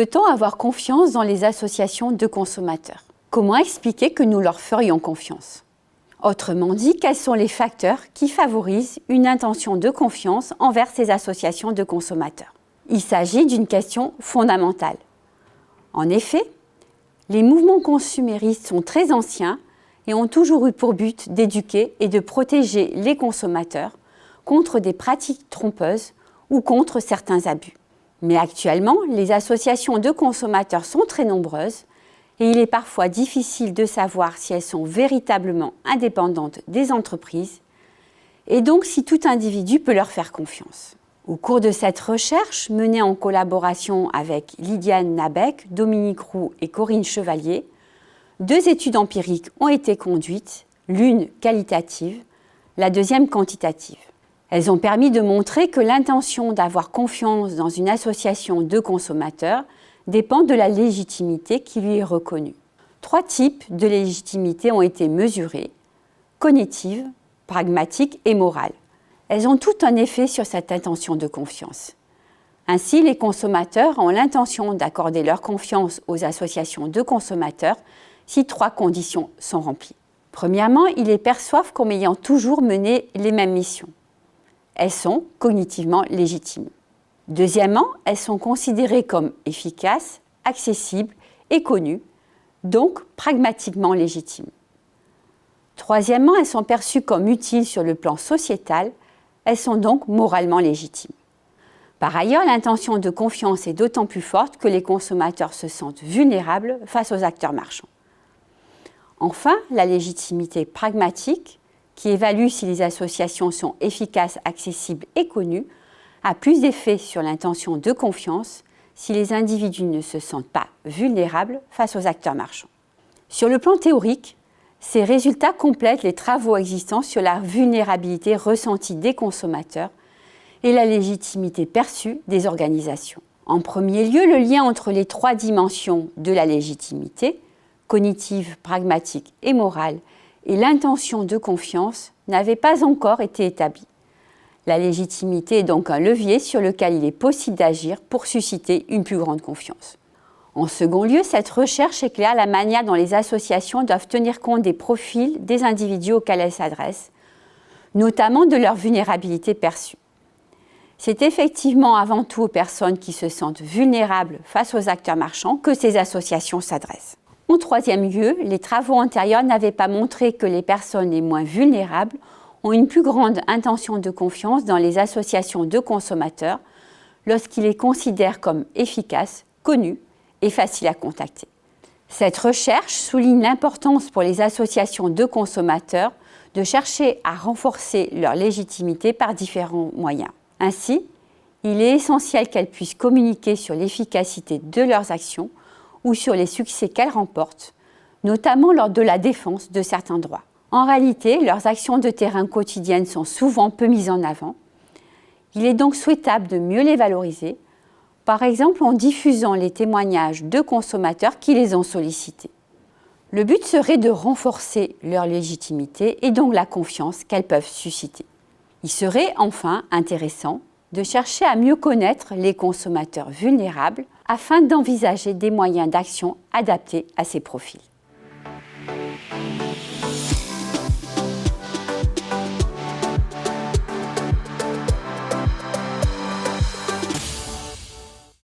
Peut-on avoir confiance dans les associations de consommateurs? Comment expliquer que nous leur ferions confiance? Autrement dit, quels sont les facteurs qui favorisent une intention de confiance envers ces associations de consommateurs? Il s'agit d'une question fondamentale. En effet, les mouvements consuméristes sont très anciens et ont toujours eu pour but d'éduquer et de protéger les consommateurs contre des pratiques trompeuses ou contre certains abus. Mais actuellement, les associations de consommateurs sont très nombreuses et il est parfois difficile de savoir si elles sont véritablement indépendantes des entreprises et donc si tout individu peut leur faire confiance. Au cours de cette recherche, menée en collaboration avec Lydiane Nabec, Dominique Roux et Corinne Chevalier, 2 études empiriques ont été conduites, l'une qualitative, la deuxième quantitative. Elles ont permis de montrer que l'intention d'avoir confiance dans une association de consommateurs dépend de la légitimité qui lui est reconnue. 3 types de légitimité ont été mesurés, cognitive, pragmatique et morale. Elles ont toutes un effet sur cette intention de confiance. Ainsi, les consommateurs ont l'intention d'accorder leur confiance aux associations de consommateurs si 3 conditions sont remplies. Premièrement, ils les perçoivent comme ayant toujours mené les mêmes missions. Elles sont cognitivement légitimes. Deuxièmement, elles sont considérées comme efficaces, accessibles et connues, donc pragmatiquement légitimes. Troisièmement, elles sont perçues comme utiles sur le plan sociétal, elles sont donc moralement légitimes. Par ailleurs, l'intention de confiance est d'autant plus forte que les consommateurs se sentent vulnérables face aux acteurs marchands. Enfin, la légitimité pragmatique, qui évalue si les associations sont efficaces, accessibles et connues, a plus d'effet sur l'intention de confiance si les individus ne se sentent pas vulnérables face aux acteurs marchands. Sur le plan théorique, ces résultats complètent les travaux existants sur la vulnérabilité ressentie des consommateurs et la légitimité perçue des organisations. En premier lieu, le lien entre les 3 dimensions de la légitimité, cognitive, pragmatique et morale, et l'intention de confiance n'avait pas encore été établi. La légitimité est donc un levier sur lequel il est possible d'agir pour susciter une plus grande confiance. En second lieu, cette recherche éclaire la manière dont les associations doivent tenir compte des profils des individus auxquels elles s'adressent, notamment de leur vulnérabilité perçue. C'est effectivement avant tout aux personnes qui se sentent vulnérables face aux acteurs marchands que ces associations s'adressent. En troisième lieu, les travaux antérieurs n'avaient pas montré que les personnes les moins vulnérables ont une plus grande intention de confiance dans les associations de consommateurs lorsqu'ils les considèrent comme efficaces, connues et faciles à contacter. Cette recherche souligne l'importance pour les associations de consommateurs de chercher à renforcer leur légitimité par différents moyens. Ainsi, il est essentiel qu'elles puissent communiquer sur l'efficacité de leurs actions ou sur les succès qu'elles remportent, notamment lors de la défense de certains droits. En réalité, leurs actions de terrain quotidiennes sont souvent peu mises en avant. Il est donc souhaitable de mieux les valoriser, par exemple en diffusant les témoignages de consommateurs qui les ont sollicités. Le but serait de renforcer leur légitimité et donc la confiance qu'elles peuvent susciter. Il serait enfin intéressant de chercher à mieux connaître les consommateurs vulnérables afin d'envisager des moyens d'action adaptés à ces profils.